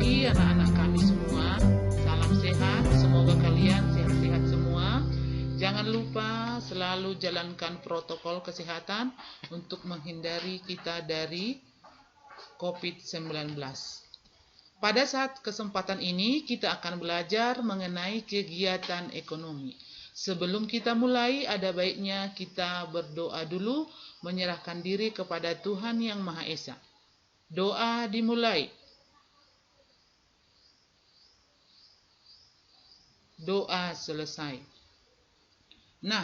pagi anak-anak kami semua. Salam sehat, semoga kalian sehat-sehat semua. Jangan lupa selalu jalankan protokol kesehatan untuk menghindari kita dari COVID-19. Pada saat kesempatan ini kita akan belajar mengenai kegiatan ekonomi. Sebelum kita mulai, ada baiknya kita berdoa dulu, menyerahkan diri kepada Tuhan Yang Maha Esa. Doa dimulai. Doa selesai. Nah,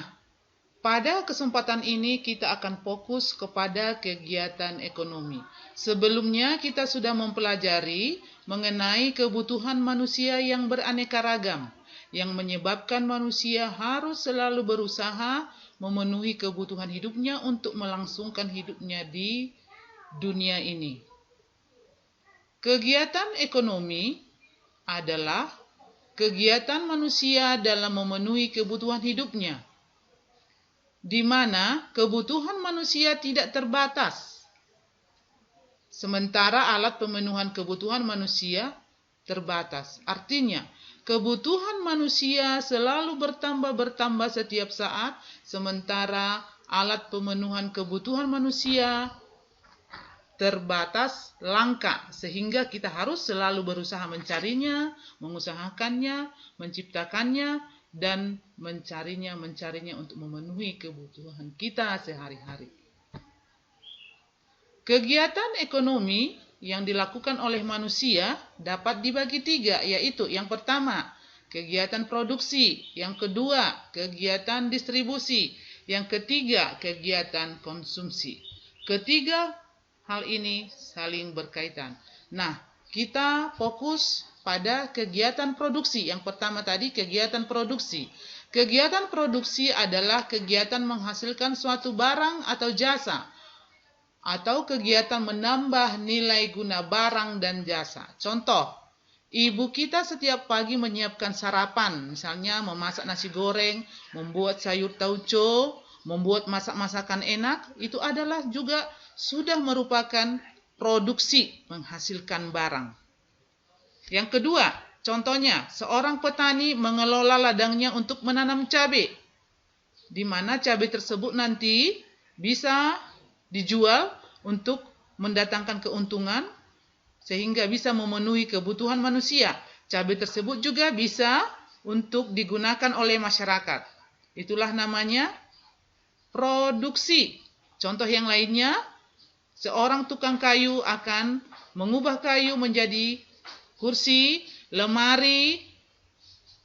pada kesempatan ini kita akan fokus kepada kegiatan ekonomi. Sebelumnya kita sudah mempelajari mengenai kebutuhan manusia yang beraneka ragam, yang menyebabkan manusia harus selalu berusaha memenuhi kebutuhan hidupnya untuk melangsungkan hidupnya di dunia ini. Kegiatan ekonomi adalah kegiatan manusia dalam memenuhi kebutuhan hidupnya, di mana kebutuhan manusia tidak terbatas, sementara alat pemenuhan kebutuhan manusia terbatas. Artinya, kebutuhan manusia selalu bertambah setiap saat, sementara alat pemenuhan kebutuhan manusia terbatas, langka, sehingga kita harus selalu berusaha mencarinya, mengusahakannya, menciptakannya, dan mencarinya untuk memenuhi kebutuhan kita sehari-hari. Kegiatan ekonomi yang dilakukan oleh manusia dapat dibagi tiga, yaitu yang pertama, kegiatan produksi, yang kedua, kegiatan distribusi, yang ketiga, kegiatan konsumsi. Ketiga hal ini saling berkaitan. Nah, kita fokus pada kegiatan produksi. Yang pertama tadi kegiatan produksi. Kegiatan produksi adalah kegiatan menghasilkan suatu barang atau jasa, atau kegiatan menambah nilai guna barang dan jasa. Contoh, ibu kita setiap pagi menyiapkan sarapan, misalnya memasak nasi goreng, membuat sayur tauco, membuat masak-masakan enak, itu adalah juga sudah merupakan produksi menghasilkan barang. Yang kedua, contohnya seorang petani mengelola ladangnya untuk menanam cabai, di mana cabai tersebut nanti bisa dijual untuk mendatangkan keuntungan sehingga bisa memenuhi kebutuhan manusia. Cabai tersebut juga bisa untuk digunakan oleh masyarakat. Itulah namanya produksi. Contoh yang lainnya, seorang tukang kayu akan mengubah kayu menjadi kursi, lemari,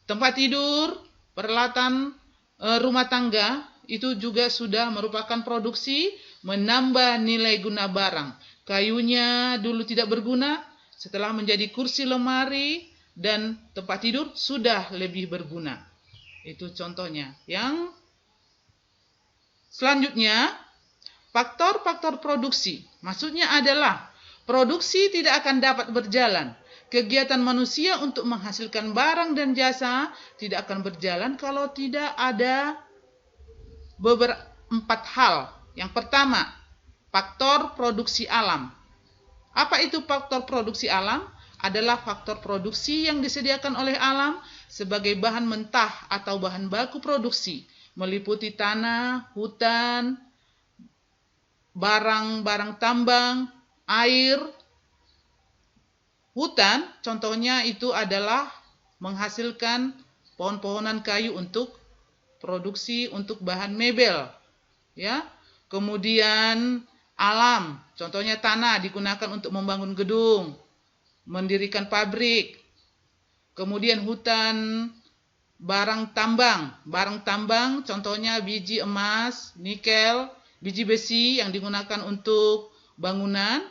tempat tidur, peralatan rumah tangga. Itu juga sudah merupakan produksi menambah nilai guna barang. Kayunya dulu tidak berguna, setelah menjadi kursi, lemari, dan tempat tidur sudah lebih berguna. Itu contohnya. Yang selanjutnya, faktor-faktor produksi. Maksudnya adalah produksi tidak akan dapat berjalan. Kegiatan manusia untuk menghasilkan barang dan jasa tidak akan berjalan kalau tidak ada beberapa 4 hal. Yang pertama, faktor produksi alam. Apa itu faktor produksi alam? Adalah faktor produksi yang disediakan oleh alam sebagai bahan mentah atau bahan baku produksi, meliputi tanah, hutan, barang-barang tambang, air. Hutan contohnya itu adalah menghasilkan pohon-pohonan kayu untuk produksi untuk bahan mebel, ya. Kemudian alam, contohnya tanah digunakan untuk membangun gedung, mendirikan pabrik. Kemudian hutan, barang tambang contohnya biji emas, nikel, biji besi yang digunakan untuk bangunan.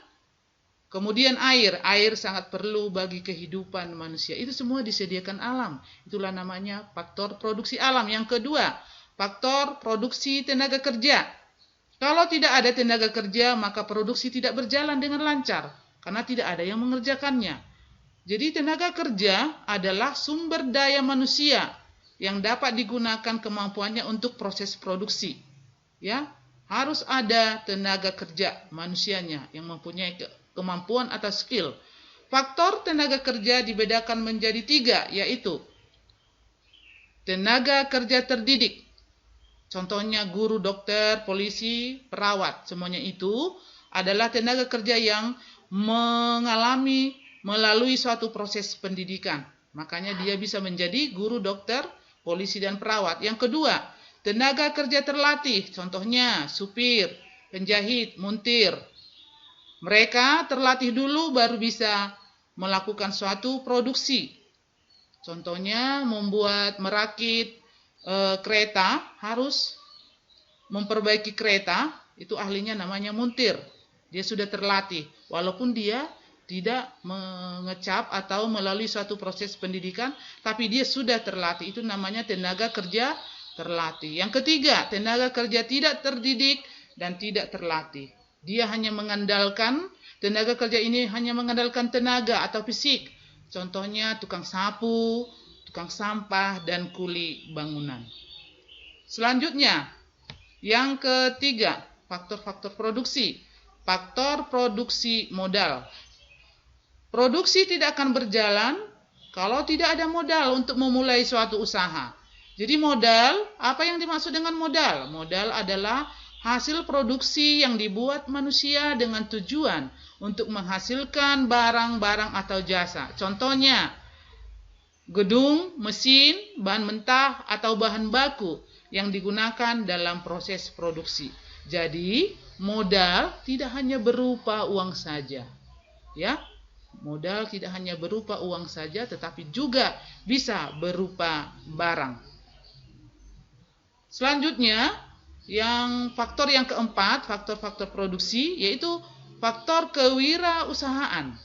Kemudian air sangat perlu bagi kehidupan manusia. Itu semua disediakan alam. Itulah namanya faktor produksi alam. Yang kedua, faktor produksi tenaga kerja. Kalau tidak ada tenaga kerja, maka produksi tidak berjalan dengan lancar, karena tidak ada yang mengerjakannya. Jadi tenaga kerja adalah sumber daya manusia yang dapat digunakan kemampuannya untuk proses produksi. Ya, harus ada tenaga kerja manusianya yang mempunyai kemampuan atau skill. Faktor tenaga kerja dibedakan menjadi 3, yaitu tenaga kerja terdidik. Contohnya guru, dokter, polisi, perawat. Semuanya itu adalah tenaga kerja yang mengalami melalui suatu proses pendidikan. Makanya dia bisa menjadi guru, dokter, polisi, dan perawat. Yang kedua, tenaga kerja terlatih. Contohnya supir, penjahit, montir. Mereka terlatih dulu baru bisa melakukan suatu produksi. Contohnya merakit kereta, harus memperbaiki kereta, itu ahlinya namanya montir. Dia sudah terlatih, walaupun dia tidak mengecap atau melalui suatu proses pendidikan, tapi dia sudah terlatih. Itu namanya tenaga kerja terlatih. Yang ketiga, tenaga kerja tidak terdidik dan tidak terlatih. Dia hanya mengandalkan, tenaga kerja ini hanya mengandalkan tenaga atau fisik. Contohnya tukang sapu, tukang sampah, dan kuli bangunan. Selanjutnya, yang ketiga, faktor-faktor produksi. Faktor produksi modal. Produksi tidak akan berjalan kalau tidak ada modal untuk memulai suatu usaha. Jadi modal, apa yang dimaksud dengan modal? Modal adalah hasil produksi yang dibuat manusia dengan tujuan untuk menghasilkan barang-barang atau jasa. Contohnya, gedung, mesin, bahan mentah, atau bahan baku yang digunakan dalam proses produksi. Jadi, modal tidak hanya berupa uang saja. Ya, modal tidak hanya berupa uang saja, tetapi juga bisa berupa barang. Selanjutnya, faktor yang keempat, faktor-faktor produksi, yaitu faktor kewirausahaan.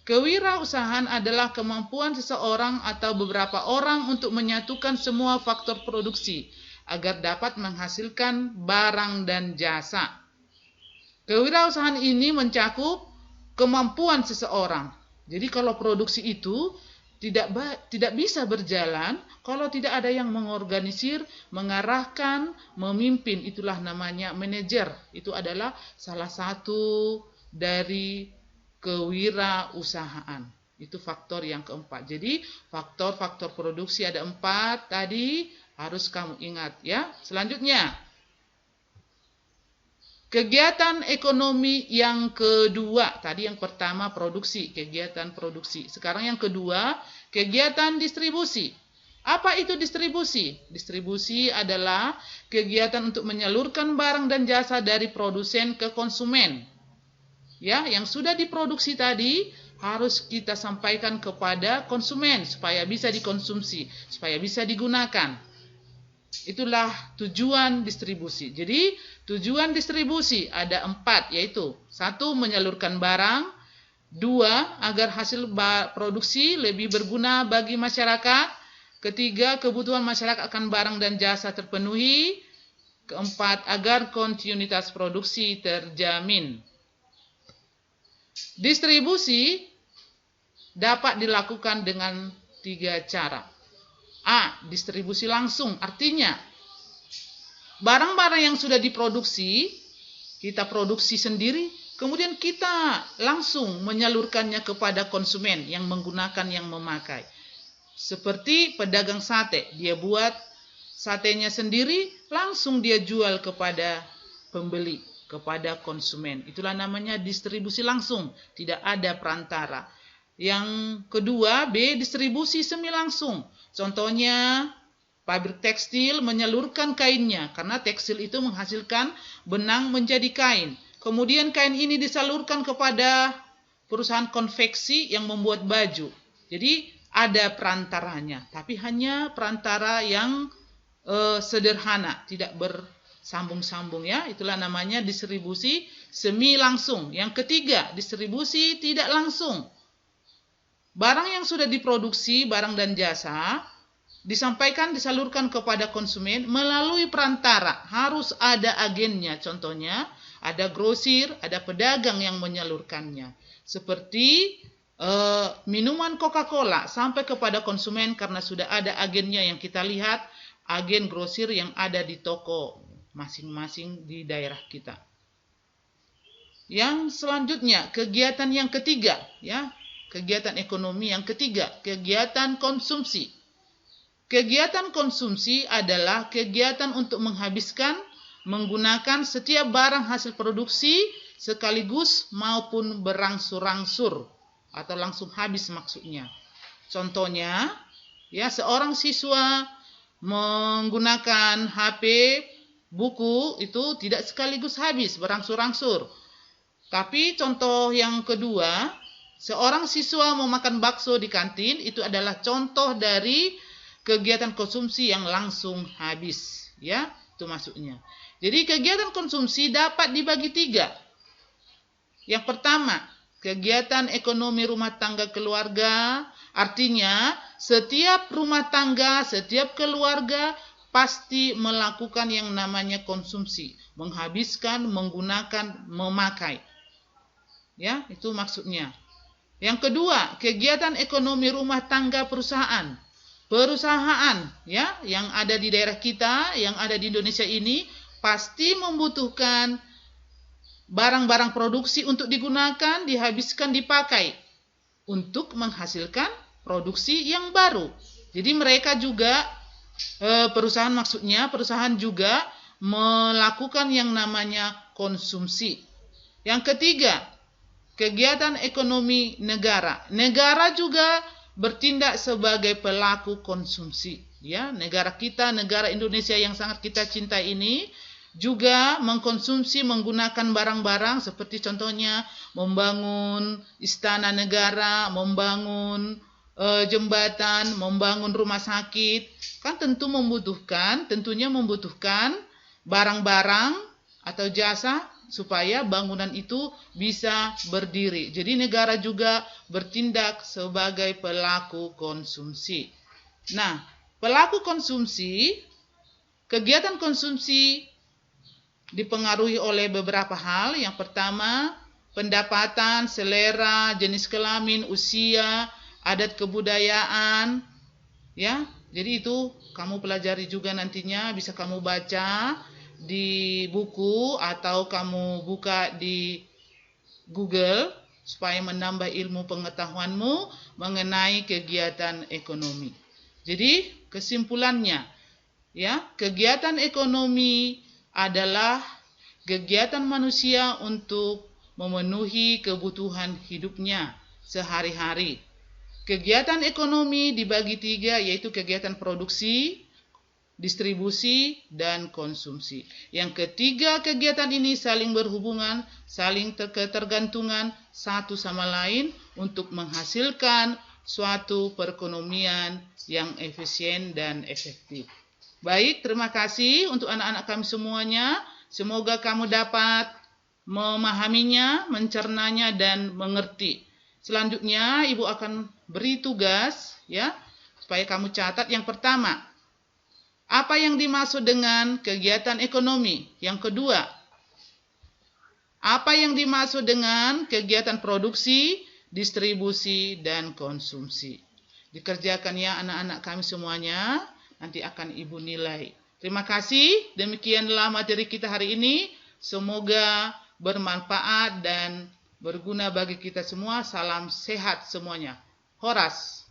Kewirausahaan adalah kemampuan seseorang atau beberapa orang untuk menyatukan semua faktor produksi agar dapat menghasilkan barang dan jasa. Kewirausahaan ini mencakup kemampuan seseorang. Jadi kalau produksi itu tidak bisa berjalan kalau tidak ada yang mengorganisir, mengarahkan, memimpin. Itulah namanya manajer. Itu adalah salah satu dari kewirausahaan. Itu faktor yang keempat. Jadi faktor-faktor produksi ada 4 tadi, harus kamu ingat ya. Selanjutnya, kegiatan ekonomi yang kedua. Tadi yang pertama produksi, kegiatan produksi. Sekarang yang kedua, kegiatan distribusi. Apa itu distribusi? Distribusi adalah kegiatan untuk menyalurkan barang dan jasa dari produsen ke konsumen. Ya, yang sudah diproduksi tadi harus kita sampaikan kepada konsumen supaya bisa dikonsumsi, supaya bisa digunakan. Itulah tujuan distribusi. Jadi, tujuan distribusi ada 4, yaitu 1. Menyalurkan barang, 2. Agar hasil produksi lebih berguna bagi masyarakat, 3. Kebutuhan masyarakat akan barang dan jasa terpenuhi, 4. Agar kontinuitas produksi terjamin. Distribusi dapat dilakukan dengan 3 cara. A. Distribusi langsung, artinya barang-barang yang sudah diproduksi, kita produksi sendiri, kemudian kita langsung menyalurkannya kepada konsumen yang menggunakan, yang memakai. Seperti pedagang sate, dia buat satenya sendiri, langsung dia jual kepada pembeli, kepada konsumen. Itulah namanya distribusi langsung, tidak ada perantara. Yang kedua, B. Distribusi semi langsung. Contohnya, pabrik tekstil menyalurkan kainnya, karena tekstil itu menghasilkan benang menjadi kain. Kemudian kain ini disalurkan kepada perusahaan konveksi yang membuat baju. Jadi ada perantaranya, tapi hanya perantara yang sederhana, tidak bersambung-sambung ya. Itulah namanya distribusi semi langsung. Yang ketiga, distribusi tidak langsung. Barang yang sudah diproduksi, barang dan jasa, disampaikan, disalurkan kepada konsumen melalui perantara. Harus ada agennya. Contohnya, ada grosir, ada pedagang yang menyalurkannya. Seperti minuman Coca-Cola sampai kepada konsumen karena sudah ada agennya yang kita lihat, agen grosir yang ada di toko masing-masing di daerah kita. Yang selanjutnya, kegiatan yang ketiga, ya. kegiatan ekonomi yang ketiga, kegiatan konsumsi. Kegiatan konsumsi adalah kegiatan untuk menghabiskan, menggunakan setiap barang hasil produksi sekaligus maupun berangsur-angsur atau langsung habis maksudnya. Contohnya, ya, seorang siswa menggunakan HP, buku itu tidak sekaligus habis, berangsur-angsur. Tapi contoh yang kedua, seorang siswa mau makan bakso di kantin, itu adalah contoh dari kegiatan konsumsi yang langsung habis, ya, itu maksudnya. Jadi kegiatan konsumsi dapat dibagi tiga. Yang pertama, kegiatan ekonomi rumah tangga keluarga, artinya setiap rumah tangga, setiap keluarga pasti melakukan yang namanya konsumsi, menghabiskan, menggunakan, memakai. Ya, itu maksudnya. Yang kedua, kegiatan ekonomi rumah tangga perusahaan. Perusahaan, ya, yang ada di daerah kita, yang ada di Indonesia ini pasti membutuhkan barang-barang produksi untuk digunakan, dihabiskan, dipakai untuk menghasilkan produksi yang baru. Jadi mereka juga perusahaan juga melakukan yang namanya konsumsi. Yang ketiga, kegiatan ekonomi negara. Negara juga bertindak sebagai pelaku konsumsi. Ya, negara kita, negara Indonesia yang sangat kita cintai ini juga mengkonsumsi, menggunakan barang-barang seperti contohnya membangun istana negara, membangun jembatan, membangun rumah sakit, kan tentunya membutuhkan barang-barang atau jasa supaya bangunan itu bisa berdiri. Jadi negara juga bertindak sebagai pelaku konsumsi. Nah, pelaku konsumsi, kegiatan konsumsi dipengaruhi oleh beberapa hal. Yang pertama, pendapatan, selera, jenis kelamin, usia, adat kebudayaan, ya. Jadi itu kamu pelajari juga nantinya, bisa kamu baca di buku atau kamu buka di Google supaya menambah ilmu pengetahuanmu mengenai kegiatan ekonomi. Jadi kesimpulannya, ya, kegiatan ekonomi adalah kegiatan manusia untuk memenuhi kebutuhan hidupnya sehari-hari. Kegiatan ekonomi dibagi tiga, yaitu kegiatan produksi, distribusi, dan konsumsi. Yang ketiga kegiatan ini saling berhubungan, saling ketergantungan satu sama lain untuk menghasilkan suatu perekonomian yang efisien dan efektif. Baik, terima kasih untuk anak-anak kami semuanya. Semoga kamu dapat memahaminya, mencernanya, dan mengerti. Selanjutnya, Ibu akan beri tugas, ya, supaya kamu catat. Yang pertama, apa yang dimaksud dengan kegiatan ekonomi? Yang kedua, apa yang dimaksud dengan kegiatan produksi, distribusi, dan konsumsi? Dikerjakan ya anak-anak kami semuanya, nanti akan Ibu nilai. Terima kasih, demikianlah materi kita hari ini. Semoga bermanfaat dan berguna bagi kita semua. Salam sehat semuanya. Horas.